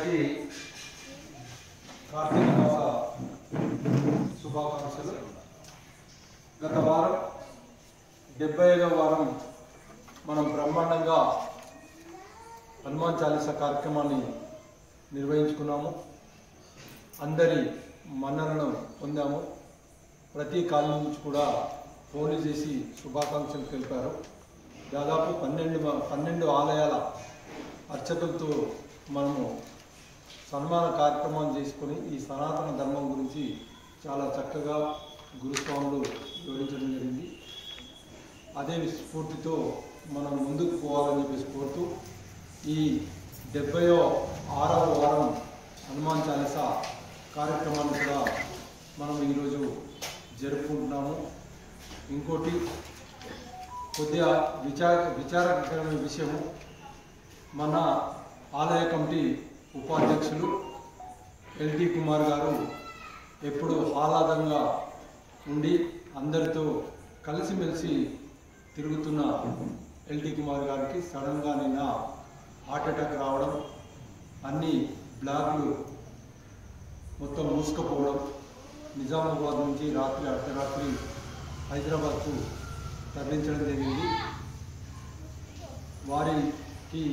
అందరికీ కార్తీక మాస శుభాకాంక్షలు. గత వారం 75వ వారం మనం బ్రహ్మాండంగా హనుమాన్ చాలీసా కార్యక్రమాన్ని నిర్వహించుకున్నాము. అందరి మన్ననను పొందాము. ప్రతి కాలనీ నుంచి కూడా ఫోన్లు చేసి శుభాకాంక్షలు తెలిపారు. దాదాపు 12 ఆలయాల అర్చకులతో మనము సన్మాన కార్యక్రమం చేసుకొని ఈ సనాతన ధర్మం గురించి చాలా చక్కగా గురుస్వాములు వివరించడం జరిగింది. అదే స్ఫూర్తితో మనం ముందుకు పోవాలని చెప్పేసి కోరుతూ ఈ 76వ వారం హనుమాన్ చాలీసా కార్యక్రమాన్ని కూడా మనం ఈరోజు జరుపుకుంటున్నాము. ఇంకోటి కొద్దిగా విచారకరమైన విషయము, మన ఆలయ కమిటీ ఉపాధ్యక్షులు ఎల్టీ కుమార్ గారు ఎప్పుడు ఆహ్లాదంగా ఉండి అందరితో కలిసిమెలిసి తిరుగుతున్న ఎల్టీ కుమార్ గారికి సడన్గా నిన్న హార్ట్ అటాక్ రావడం, అన్ని బ్లాక్లు మొత్తం మూసుకుపోవడం, నిజామాబాద్ నుంచి రాత్రి అర్ధరాత్రి హైదరాబాద్కు తరలించడం జరిగింది. వారికి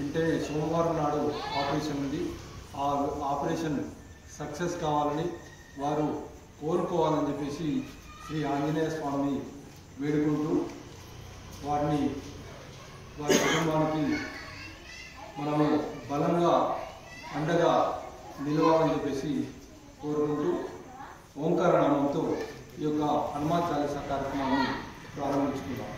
అంటే సోమవారం నాడు ఆపరేషన్ ఉంది. ఆ ఆపరేషన్ సక్సెస్ కావాలని, వారు కోరుకోవాలని చెప్పేసి శ్రీ ఆంజనేయ స్వామిని వేడుకుంటూ వారి కుటుంబానికి మనము బలంగా అండగా నిలవాలని చెప్పేసి కోరుకుంటూ ఓంకార నామంతో ఈ యొక్క హనుమాన్ చాలీసా కార్యక్రమాన్ని ప్రారంభించుకుందాం.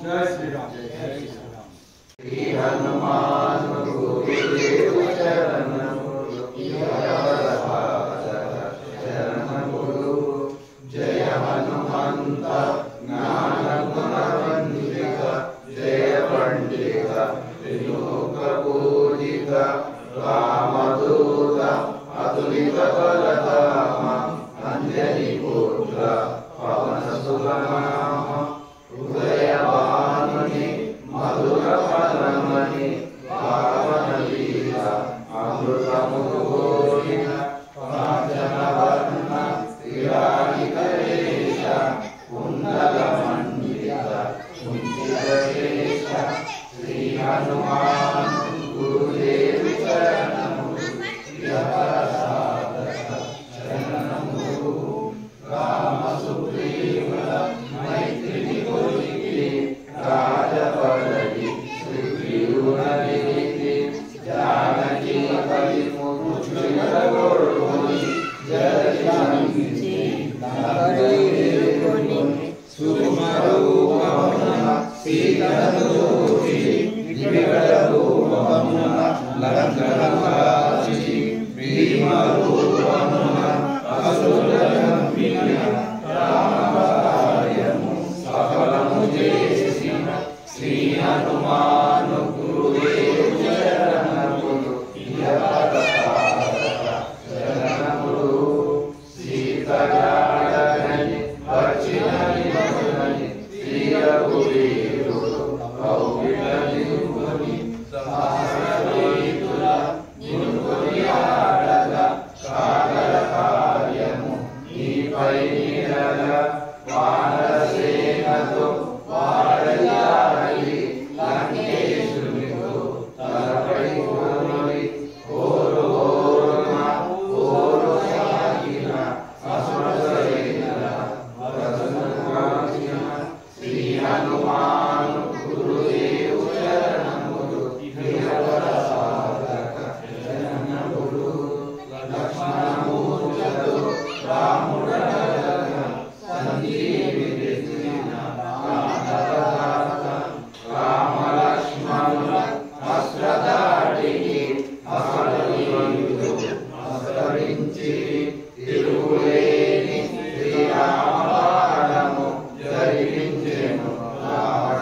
జై శ్రీరామ్. జై శ్రీరామ్. శ్రీ హనుమాన్ గురుదేవ శరణము శరణములు. జయ హనుమంత జ్ఞాన గుణవందిత, జయ పండిత విలోక పూజిత, రామదూత అతులిత బలధామ, అంజని పుత్ర పవన సుగనామ, ఉదయవానుని మధుర పరమణి, పావన లీల అమృతము గోరిన, కాంచన వర్ణ స్థిరాళిక వేష, కుండల మండిత కుంచిత కేశ, శ్రీ హనుమాన్ గురుదేవి శరణములు. యథాసాధక శరణములు. రామ సుగ్రీవుల మైత్రిని కొలికి, రాజపదవి సుగ్రీవునలికి, జానకి పది ముచ్చులగొడుకొని, జరించి నగరేరుకొని, సుకుమారూపమున సీతను చూసి, వికటరూపమున లంకను కాచి, భీమరూపమున అసురులను చంపిన, రామకార్యము సఫలము చేసిన శ్రీ హనుమాను గురుదేవు శరణములు. యథాసాధక శరణములు. సీతజాడని వచ్చినని మధురని, శ్రీ రఘువీరుడు కౌగిట నిలుకొని, సహస్రవేదుల గురుకొని ఆడగా, కాగల కార్యము నీపై నిరగా, వానరసేనతో వాడయాలి, లంకేశునితో తలపై కోరి, ఓరు ఓరున ఓరు సాగిన, అసుర సైన్యుల వరసను కాచిన, శ్రీ హనుమాను గురుదేవు శరణములు. యథాసాధక శరణములు. లక్ష్మణమూర్తులతో రాముడనగన, సంజీవి తెచ్చిన రామదాత, రామ లక్ష్మణుల అస్త్రధాటికి అసలుడు అస్తరించి, తిరుగులేని శ్రీరామ బాణము జరిపించెను రావణ